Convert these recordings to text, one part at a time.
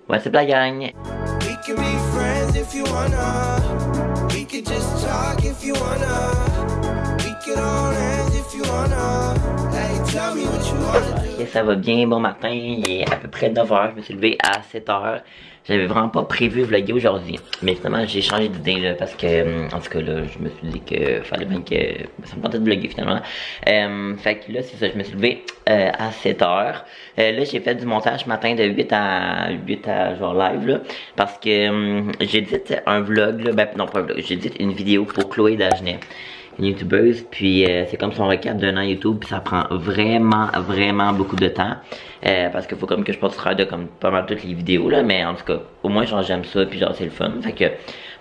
What's up la gang? We can be friends if you wanna. We could just talk if you wanna. We could all end if you wanna. Hey, tell me what you wanna do. Ok, ça va bien, bon matin, il est à peu près 9h, je me suis levé à 7h. J'avais vraiment pas prévu vlogger aujourd'hui, mais finalement j'ai changé d'idée là, parce que, en tout cas là, je me suis dit que fallait bien que ça me tentait de vlogger finalement. Fait que là c'est ça, je me suis levé à 7h. Là j'ai fait du montage ce matin de 8 à genre live là, parce que j'ai dit un vlog là, ben non pas un vlog, j'ai dit une vidéo pour Chloé Dagenet, une youtubeuse, puis c'est comme son recap d'un an YouTube, puis ça prend vraiment beaucoup de temps, parce qu'il faut comme que je passe de comme pas mal toutes les vidéos là, mais en tout cas au moins genre j'aime ça, puis genre c'est le fun. Fait que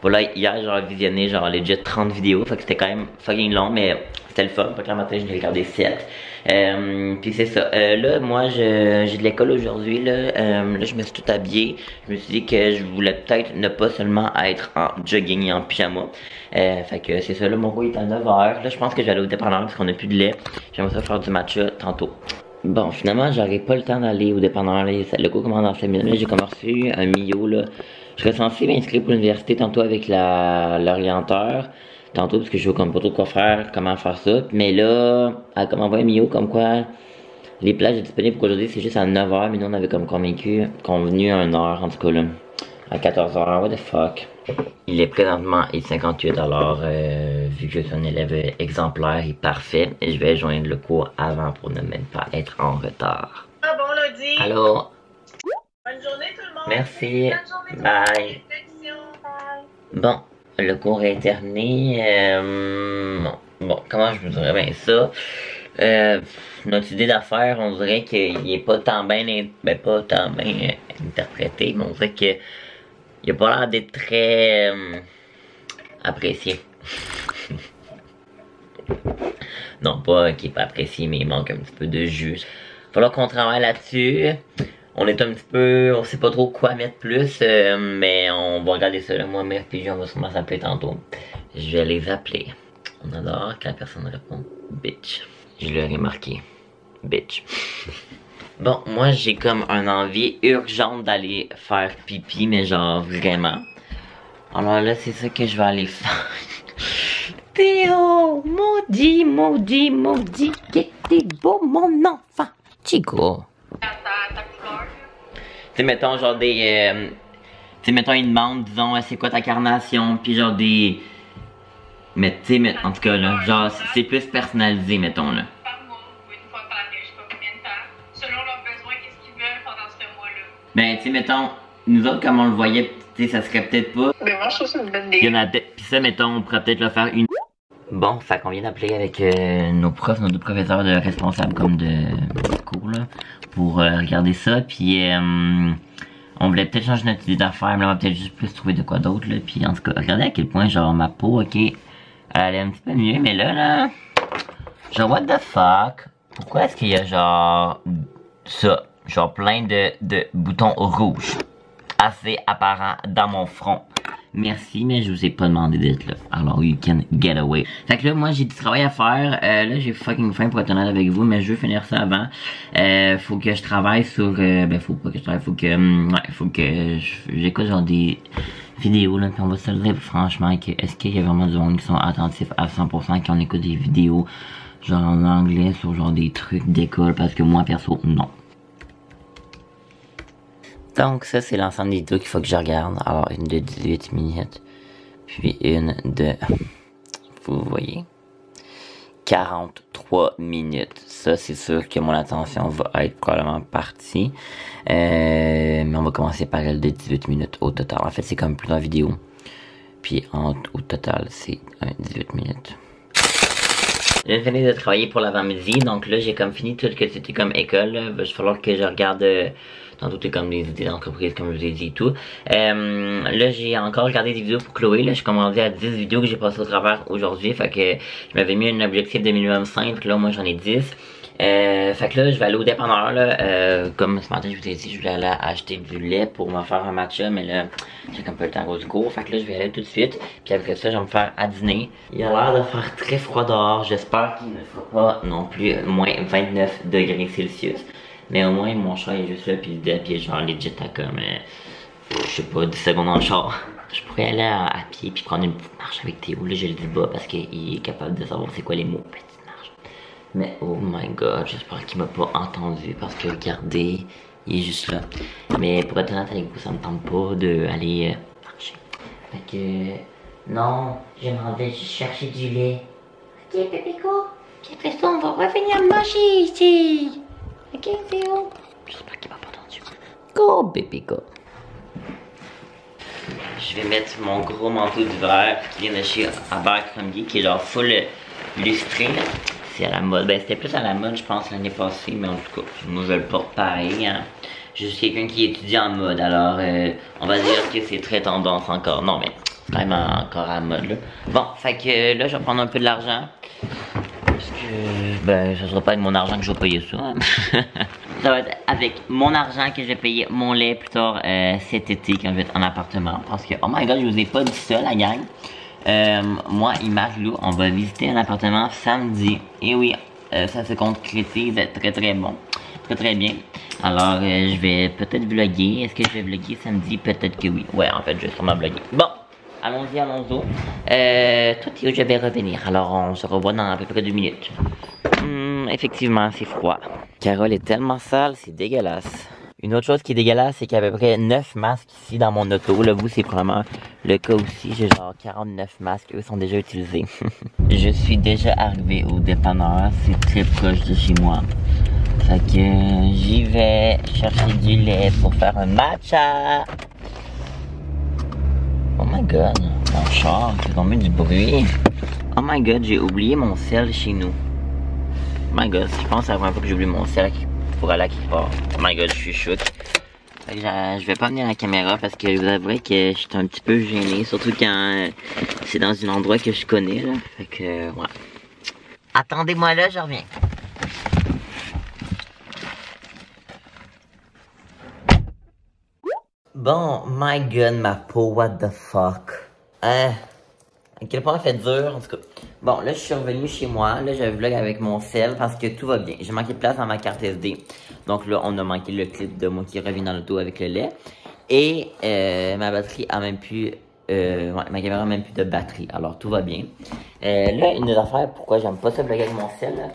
voilà, hier genre visionné genre legit 30 vidéos, fait que c'était quand même fucking long, mais c'était le fun. Fait que le matin je l'ai regardé 7. Puis c'est ça, là moi j'ai de l'école aujourd'hui là, là je me suis tout habillé. Je me suis dit que je voulais peut-être ne pas seulement être en jogging et en pyjama. Fait que c'est ça, là mon cours est à 9h. Là je pense que je vais aller au dépanneur parce qu'on a plus de lait. J'aimerais ça faire du matcha tantôt. Bon, finalement j'aurais pas le temps d'aller au dépanneur là. Le cours commence dans 5 minutes. J'ai comme reçu un Mio là. Je serais censé m'inscrire pour l'université tantôt avec l'orienteur. Tantôt parce que je sais comme pas trop quoi faire, comment faire ça. Mais là, elle comme envoyé un Mio comme quoi les plages disponibles pour aujourd'hui c'est juste à 9h, mais nous on avait comme convenu à 1h en tout cas là. À 14h, what the fuck. Il est présentement 8h58, alors vu que je suis un élève exemplaire et parfait, je vais joindre le cours avant pour ne même pas être en retard. Ah bon lundi. Allô? Bonne journée tout le monde. Merci. Bonne journée. Bye. Bye. Bon, le cours est terminé. Bon, comment je vous dirais bien ça? Notre idée d'affaires, on dirait qu'il est pas tant bien, interprété, mais on dirait que il a pas l'air d'être très apprécié. Non, pas qu'il est pas apprécié, mais il manque un petit peu de jus. Il va falloir qu'on travaille là-dessus. On est un petit peu, on sait pas trop quoi mettre plus, mais on va regarder ça là. Moi, mes RPG, on va sûrement s'appeler tantôt. Je vais les appeler. On adore quand personne répond. Bitch. Je leur ai marqué. Bitch. Bon, moi j'ai comme une envie urgente d'aller faire pipi, mais genre vraiment. Alors là, c'est ça que je vais aller faire. Théo, maudit, que t'es beau mon enfant. Chico. Tu sais, mettons genre des... tu sais, mettons une demande, disons, c'est quoi ta carnation, puis genre des... Mais tu sais, en tout cas là, genre c'est plus personnalisé, mettons là. Ben, tu sais, mettons, nous autres, comme on le voyait, tu sais, ça serait peut-être pas. Ben, moi, je trouve ça une bonne idée. Il y en a peut-être. Pis ça, mettons, on pourrait peut-être le faire une. Bon, fait qu'on vient d'appeler avec nos profs, nos deux professeurs de responsables comme de cours, là, pour regarder ça. Puis, on voulait peut-être changer notre idée d'affaires, mais là, on va peut-être juste plus trouver de quoi d'autre, là. Puis, en tout cas, regardez à quel point, genre, ma peau, ok, elle allait un petit peu mieux, mais là, genre, what the fuck? Pourquoi est-ce qu'il y a, genre, ça? Genre plein de boutons rouges assez apparents dans mon front. Merci, mais je vous ai pas demandé d'être là. Alors, you can get away. Fait que là, moi, j'ai du travail à faire. Là, j'ai fucking faim pour être honnête avec vous, mais je veux finir ça avant. Faut que je travaille sur... ben, faut pas que je travaille. Faut que j'écoute genre des vidéos, là. Puis on va se le dire franchement, que est-ce qu'il y a vraiment du monde qui sont attentifs à 100% quand on écoute des vidéos genre en anglais sur genre des trucs d'école? Parce que moi, perso, non. Donc ça c'est l'ensemble des vidéos qu'il faut que je regarde. Alors une de 18 minutes. Puis une de... Vous voyez? 43 minutes. Ça c'est sûr que mon attention va être probablement partie. Mais on va commencer par elle de 18 minutes au total. En fait c'est comme plusieurs vidéos. Puis au total c'est 18 minutes. J'ai fini de travailler pour l'avant-midi. Donc là j'ai comme fini tout ce que c'était comme école. Il va falloir que je regarde... Tantôt c'est comme des idées d'entreprise comme je vous ai dit et tout. Là j'ai encore regardé des vidéos pour Chloé. Là je suis comme rendu à 10 vidéos que j'ai passées au travers aujourd'hui. Fait que je m'avais mis un objectif de minimum 5. Fait que là moi j'en ai 10. Fait que là je vais aller au dépanneur là. Comme ce matin je vous ai dit, je voulais aller acheter du lait pour me faire un matcha. Mais là j'ai comme pas le temps à cause du cours. Fait que là je vais aller tout de suite. Puis après ça je vais me faire à dîner. Il a l'air de faire très froid dehors. J'espère qu'il ne fera pas non plus moins 29 degrés Celsius. Mais au moins, mon char est juste là, puis le pied, genre legit à comme, je sais pas, 10 secondes en char. Je pourrais aller à pied, puis prendre une petite marche avec Théo. Là, je le dis bas parce qu'il est capable de savoir c'est quoi les mots, petite marche. Mais oh my god, j'espère qu'il m'a pas entendu parce que regardez, il est juste là. Mais pour être honnête avec vous, ça me tente pas d'aller marcher. Fait que, non, je m'en vais chercher du lait. Ok, Pépéco, après ça, on va revenir manger ici. Ok, Théo. J'espère qu'il m'a pas entendu. Go, Pépéco. Je vais mettre mon gros manteau d'hiver qui vient de chez Abercrombie, qui est genre full lustré. C'est à la mode. Ben, c'était plus à la mode, je pense, l'année passée, mais en tout cas, moi je le porte pareil. Hein. Je suis quelqu'un qui étudie en mode, alors on va dire que c'est très tendance encore. Non, mais c'est quand même encore à la mode, là. Bon, fait que là, je vais prendre un peu de l'argent. Parce que, ben, ça sera pas avec mon argent que je vais payer ça. Hein. Ça va être avec mon argent que je vais payer mon lait plus tard cet été quand je vais être en appartement. Parce que, oh my god, je vous ai pas dit ça, la gang. Moi et Marie-Lou, on va visiter un appartement samedi. Et oui, ça se concrétise très très bon. Très très bien. Alors, je vais peut-être vlogger. Est-ce que je vais vlogger samedi? Peut-être que oui. Ouais, en fait, je vais sûrement vlogger. Bon, allons-y, allons-y. Toi, Théo, je vais revenir. Alors, on se revoit dans à peu près 2 minutes. Effectivement, c'est froid. Carole est tellement sale, c'est dégueulasse. Une autre chose qui est dégueulasse, c'est qu'il y a à peu près 9 masques ici dans mon auto. Là, vous, c'est probablement le cas aussi. J'ai genre 49 masques. Eux sont déjà utilisés. Je suis déjà arrivé au dépanneur. C'est très proche de chez moi. Fait que j'y vais chercher du lait pour faire un matcha. Oh my god, mon char, c'est tombé du bruit. Oh my god, j'ai oublié mon sel chez nous. Oh my god, je pense que c'est la première fois que j'ai oublié mon sel pour aller à quelque part. Oh my god, je suis choqué. Fait que je vais pas venir à la caméra parce que je vous avouerai que je suis un petit peu gêné, surtout quand c'est dans un endroit que je connais là. Fait que ouais. Attendez-moi là, je reviens. Bon, my god, ma peau, what the fuck. À quel point elle fait dur, en tout cas. Bon, là, je suis revenu chez moi. Là, je vlog avec mon sel parce que tout va bien. J'ai manqué de place dans ma carte SD. Donc là, on a manqué le clip de moi qui revient dans l'auto avec le lait. Et ma batterie a même plus... ouais, ma caméra a même plus de batterie. Alors, tout va bien. Là, une des affaires, pourquoi j'aime pas ça vlogger avec mon sel, là.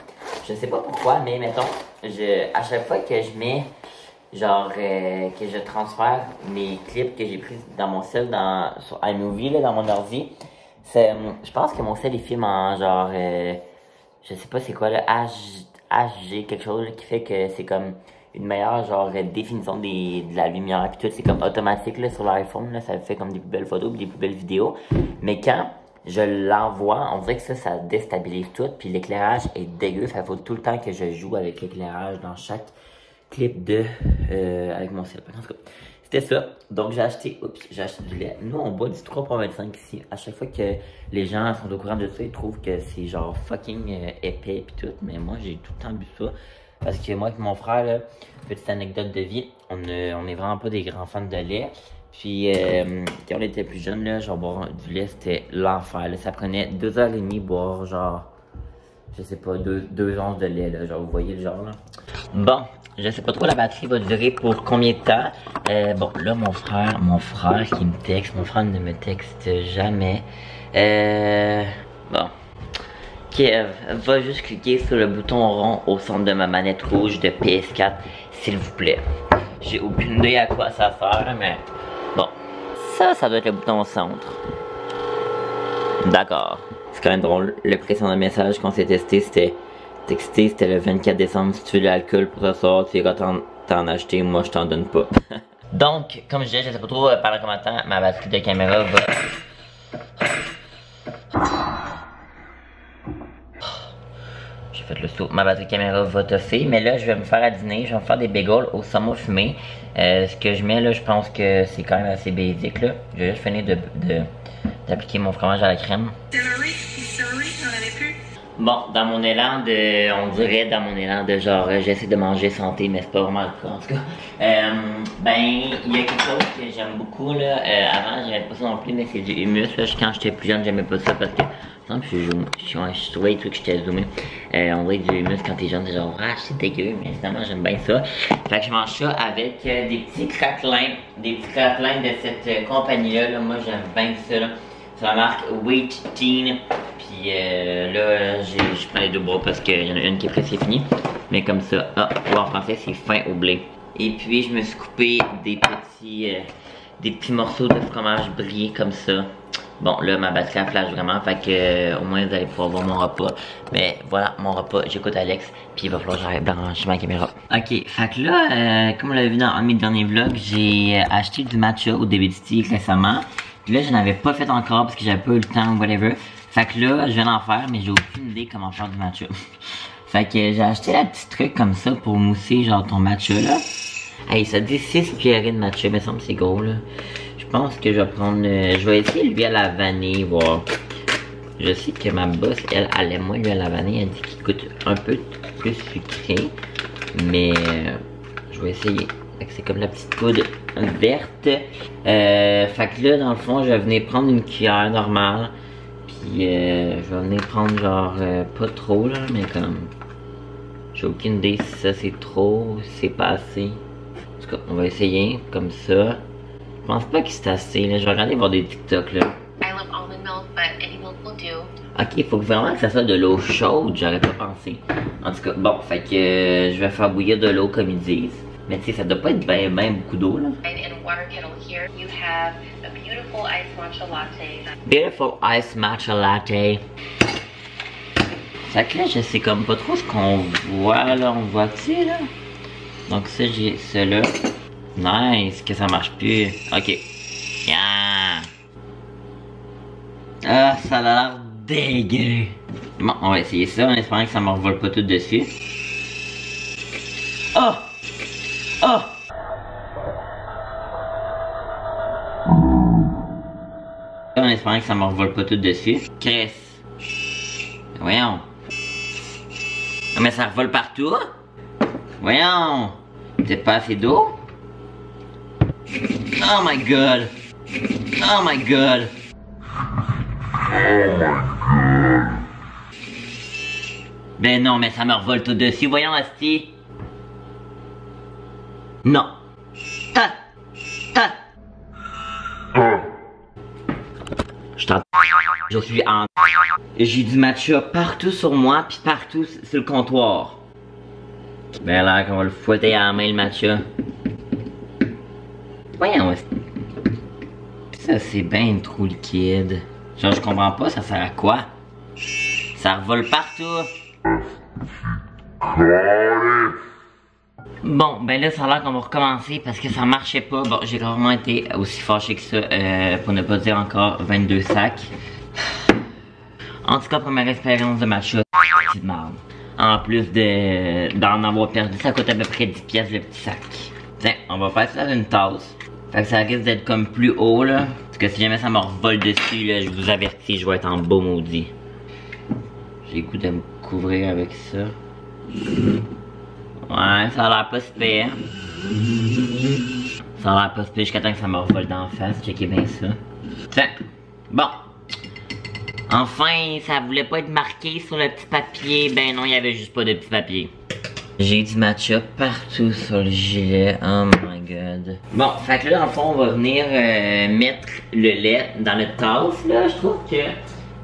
Je sais pas pourquoi, mais mettons, à chaque fois que je mets... Genre, que je transfère mes clips que j'ai pris dans mon cell sur iMovie, là, dans mon ordi. Je pense que mon cell, il filme en genre, je sais pas c'est quoi, là, HG, quelque chose, là, qui fait que c'est comme une meilleure, genre, définition de la lumière, puis tout, c'est comme automatique, là, sur l'iPhone, là, ça fait comme des plus belles photos, puis des plus belles vidéos. Mais quand je l'envoie, on dirait que ça déstabilise tout, puis l'éclairage est dégueu, ça faut tout le temps que je joue avec l'éclairage dans chaque clip avec mon cell. En tout cas, c'était ça. Donc j'ai acheté du lait. Nous on boit du 3,25 ici. À chaque fois que les gens sont au courant de ça, ils trouvent que c'est genre fucking épais pis tout. Mais moi j'ai tout le temps bu ça. Parce que moi et mon frère, là, petite anecdote de vie, on est vraiment pas des grands fans de lait. Puis quand on était plus jeunes, là, genre boire du lait c'était l'enfer. Ça prenait 2h30 boire genre, je sais pas, 2 onces de lait là. Genre vous voyez le genre là. Bon. Je sais pas trop la batterie va durer pour combien de temps. Bon, là, mon frère qui me texte. Mon frère ne me texte jamais. Bon. Kev, va juste cliquer sur le bouton rond au centre de ma manette rouge de PS4, s'il vous plaît. J'ai aucune idée à quoi ça sert, mais bon. Ça doit être le bouton au centre. D'accord. C'est quand même drôle. Le précédent message qu'on s'est testé, c'était le 24 décembre. Si tu veux de l'alcool pour ce soir, tu iras t'en acheter, moi je t'en donne pas. Donc, comme je disais, je sais pas trop pendant combien de temps ma batterie de caméra va... J'ai fait le saut. Ma batterie de caméra va toffer, mais là je vais me faire à dîner, je vais me faire des bagels au saumon fumé. Ce que je mets là, je pense que c'est quand même assez basique là. Je vais juste finir d'appliquer mon fromage à la crème. Bon, dans mon élan de, on dirait dans mon élan de genre, j'essaie de manger santé, mais c'est pas vraiment le cas en tout cas. Ben, il y a quelque chose que j'aime beaucoup là. Avant, j'aimais pas ça non plus, mais c'est du hummus là. Quand j'étais plus jeune, j'aimais pas ça parce que Je trouvais les trucs que j'étais zoomé. On voit du muscle quand t'es jeune, c'est genre, ah, c'est dégueu, mais évidemment, j'aime bien ça. Fait que je mange ça avec des petits craquelins de cette compagnie-là. Là. Moi, j'aime bien ça. Là. C'est la marque Weight Teen. Puis là, je prends les deux bras parce qu'il y en a une qui est presque finie. Mais comme ça, ou en français, c'est fin au blé. Et puis, je me suis coupé des petits morceaux de fromage brillé comme ça. Bon, là, ma batterie flash vraiment, fait que au moins vous allez pouvoir voir mon repas. Mais voilà, mon repas, j'écoute Alex, puis il va falloir que j'arrête brancher ma caméra. Ok, fait que là, comme on l'a vu dans un de mes derniers vlogs, j'ai acheté du matcha au DBT récemment. Puis là, je n'avais pas fait encore parce que j'avais pas eu le temps ou whatever. Fait que là, je viens d'en faire, mais j'ai aucune idée comment faire du matcha. Fait que j'ai acheté un petit truc comme ça pour mousser genre ton matcha là. Hey, ça dit 6 cuillerées de matcha, mais ça me semble que c'est gros là. Je pense que je vais prendre, je vais essayer lui à la vanille, voir. Je sais que ma boss, elle aime moins lui à la vanille, elle dit qu'il coûte un peu plus sucré. Mais je vais essayer. C'est comme la petite poudre verte. Fait que là, dans le fond, je vais venir prendre une cuillère normale. Puis je vais venir prendre genre, pas trop là, mais comme... J'ai aucune idée si ça c'est trop, si c'est pas assez. En tout cas, on va essayer comme ça. Je pense pas que c'est assez, là. Je vais regarder voir des TikTok, là. Ok, il faut vraiment que ça soit de l'eau chaude, j'aurais pas pensé. En tout cas, bon, fait que je vais faire bouillir de l'eau comme ils disent. Mais tu sais, ça doit pas être bien beaucoup d'eau, là. Beautiful ice matcha latte. Fait que là, je sais comme pas trop ce qu'on voit, là. On voit-tu, là? Donc ça, j'ai cela. Nice, que ça marche plus. Ok. Yeah. Ah, ça a l'air dégueu. Bon, on va essayer ça en espérant que ça me revole pas tout dessus. Oh! Oh! En espérant que ça me revole pas tout dessus. Cresse. Voyons. Mais ça revole partout. Voyons. Peut-être pas assez d'eau. Oh my god. Oh my god. Ben non, mais ça me revole tout dessus. Voyons, Asti. Non. Ah. Ah. Je suis en... J'ai du matcha partout sur moi, puis partout sur le comptoir. Ben là, qu'on va le fouetter à la main, le matcha. Voyons, ça c'est bien trop liquide. Genre, je comprends pas, ça sert à quoi? Ça revole partout. Bon, ben là, ça a l'air qu'on va recommencer parce que ça marchait pas. Bon, j'ai vraiment été aussi fâché que ça, pour ne pas dire encore 22 sacs. En tout cas, première expérience de matcha, c'est de merde. En plus d'en avoir perdu, ça coûte à peu près 10 pièces le petit sac. Tiens, on va faire ça dans une tasse. Fait que ça risque d'être comme plus haut là. Parce que si jamais ça me revole dessus là, je vous avertis, je vais être en beau maudit. J'ai le goût de me couvrir avec ça. Ouais, ça a l'air pas super. Ça a l'air pas super jusqu'à temps que ça me revole d'en face. Checkez bien ça. Tiens, bon. Enfin, ça voulait pas être marqué sur le petit papier. Ben non, il y avait juste pas de petit papier. J'ai du matcha partout sur le gilet. Oh my god. Bon, fait que là, dans le fond, on va venir mettre le lait dans le tasse. Là, je trouve que...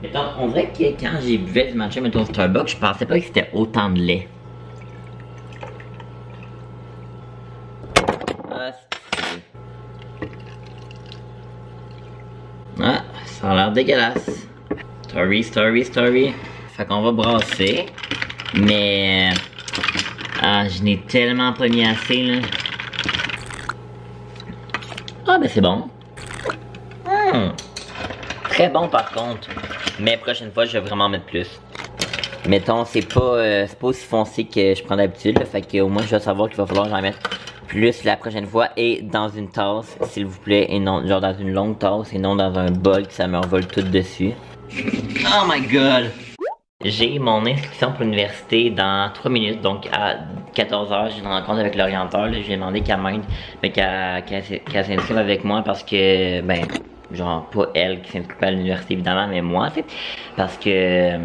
Mettons, on dirait que quand j'ai buvais du matcha, mettons, Starbucks, je pensais pas que c'était autant de lait. Ah, ça a l'air dégueulasse. Story. Fait qu'on va brasser. Mais... Ah, je n'ai tellement pas mis assez, là. Ah, ben c'est bon. Très bon, par contre. Mais prochaine fois, je vais vraiment mettre plus. Mettons, c'est pas aussi foncé que je prends d'habitude, fait que au moins, je vais savoir qu'il va falloir que j'en mette plus la prochaine fois. Et dans une tasse, s'il vous plaît. Et non, genre dans une longue tasse et non dans un bol que ça me revole tout dessus. Oh my god! J'ai mon inscription pour l'université dans 3 minutes, donc à 14h, j'ai une rencontre avec l'orienteur. Je lui ai demandé qu'elle m'aide, mais qu'elle s'inscrive avec moi parce que, ben, genre pas elle qui s'inscrit pas à l'université évidemment, mais moi, tu sais, parce que,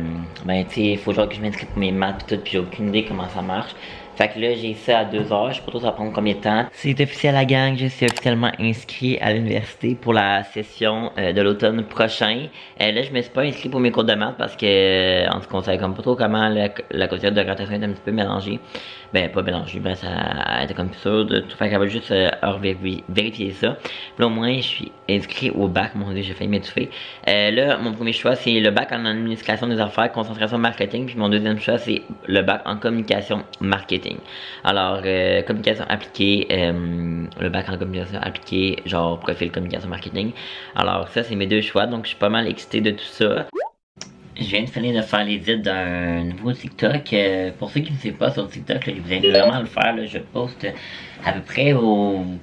ben tu sais, il faut genre que je m'inscris pour mes maths pis tout, pis j'ai aucune idée comment ça marche. Fait que là, j'ai ça à 2h, je sais pas trop ça va prendre combien de temps. C'est officiel la gang, je suis officiellement inscrit à l'université pour la session de l'automne prochain. Là, je me suis pas inscrit pour mes cours de maths parce que, en tout cas, on savait comme pas trop comment la quotidien de gratation est un petit peu mélangée. Ben, pas mélangée, ben, ça était comme sûr de tout. Fait qu'elle va juste vérifier ça. Puis là, au moins, je suis inscrit au bac. Mon dieu, j'ai failli m'étouffer. Là, mon premier choix, c'est le bac en administration des affaires, concentration marketing. Puis mon deuxième choix, c'est le bac en communication marketing. Alors, communication appliquée, le bac en communication appliquée, genre profil communication marketing. Alors, ça, c'est mes deux choix. Donc, je suis pas mal excité de tout ça. Je viens de finir de faire l'édit d'un nouveau TikTok. Pour ceux qui ne savent pas sur TikTok, là, vous allez vraiment le faire. Là, je poste à peu près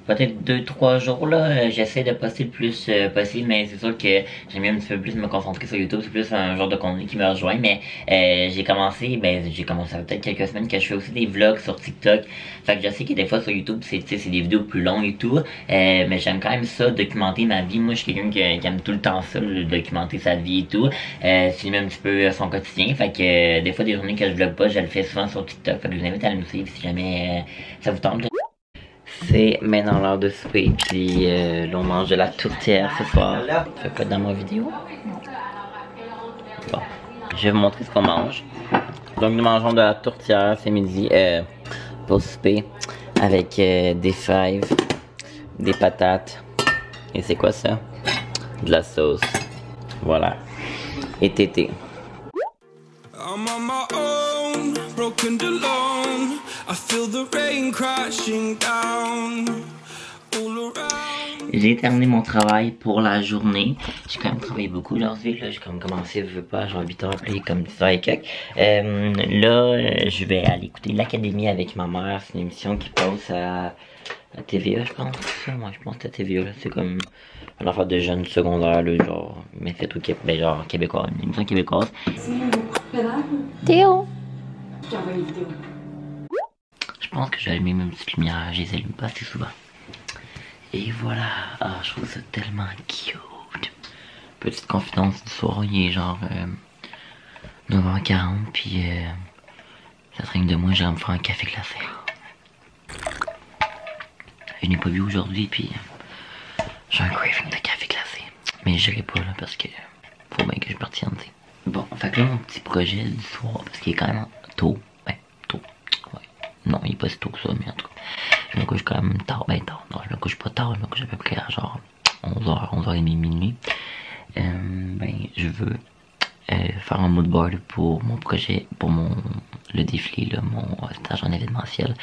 peut-être 2-3 jours. Là, j'essaie de poster le plus possible, mais c'est sûr que j'aime bien un petit peu plus me concentrer sur YouTube. C'est plus un genre de contenu qui me rejoint. Mais j'ai commencé ça fait peut-être quelques semaines que je fais aussi des vlogs sur TikTok. Fait que je sais que des fois sur YouTube, c'est des vidéos plus longues et tout. Mais j'aime quand même ça, documenter ma vie. Moi, je suis quelqu'un qui aime tout le temps ça, documenter sa vie et tout. Filmer un petit peu son quotidien. Fait que des fois, des journées que je vlog pas, je le fais souvent sur TikTok. Fait que je vous invite à aller me suivre si jamais ça vous tente. C'est maintenant l'heure de souper, puis là on mange de la tourtière ce soir. Je vais pas être dans ma vidéo. Bon, je vais vous montrer ce qu'on mange. Donc nous mangeons de la tourtière ce midi pour souper avec des fèves, des patates. Et c'est quoi ça? De la sauce. Voilà. Et tété. I'm on my own, broken alone. I feel the rain crashing down all around. J'ai terminé mon travail pour la journée. J'ai quand même travaillé beaucoup aujourd'hui. Là, j'ai comme commencé, je veux pas, genre 8h, puis comme 10h et quelques. Là, je vais aller écouter l'Académie avec ma mère. C'est une émission qui passe à TVA, je pense. Moi, je pense que c'est à TVA. C'est comme une affaire de jeunes secondaires, là, genre, mais fait au Québec, ben, genre québécois, une émission québécoise. Théo! Je pense que j'ai allumé mes petites lumières, je les allume pas assez souvent. Et voilà, ah, je trouve ça tellement cute. Petite confidence du soir, il est genre 9h40, puis ça traîne de moi, j'irai me faire un café glacé. Je n'ai pas vu aujourd'hui, puis j'ai un craving de café glacé. Mais j'irai pas là parce que faut bien que je partienne, tu sais. Bon, fait que là, mon petit projet du soir, parce qu'il est quand même tôt. Ben, tôt. Ouais. Non, il est pas si tôt que ça, mais en tout cas. Je me couche quand même tard. Ben, tard. Non, je me couche pas tard. Je me couche à peu près à genre 11h, 11h30, minuit. Ben, je veux faire un mood board pour mon projet, pour le défilé, là, mon stage en événementiel.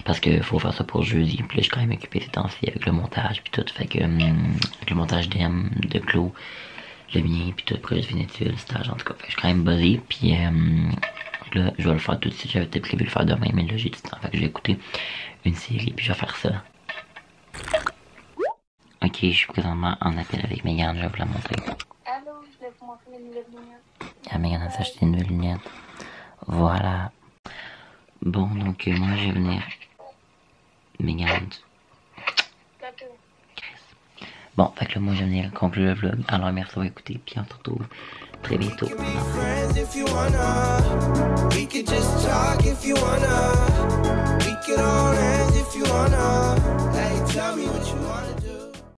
Parce que faut faire ça pour jeudi. Puis là, je suis quand même occupé ces temps-ci avec le montage, puis tout. Fait que, avec le montage d'Em, de Claude, le mien, puis tout, le projet de Vénétule, le stage, en tout cas. Fait que je suis quand même buzzé, puis là, je vais le faire tout de suite. J'avais peut-être prévu de le faire demain, mais là, j'ai du temps. Fait que je vais écouter une série, puis je vais faire ça. Ok, je suis présentement en appel avec Megan, je vais vous la montrer. Allô, je vais vous montrer mes nouvelles lunettes. Ah, Megan a acheté une nouvelle lunette. Voilà. Bon, donc moi, je vais venir. Megan. Bon, fait que là, moi, je vais venir conclure le vlog. Alors, merci d'avoir écouté, puis on se retrouve très bientôt. Friends if you wanna. We could just talk if you wanna. We could all end if you wanna. Hey, tell me what you want.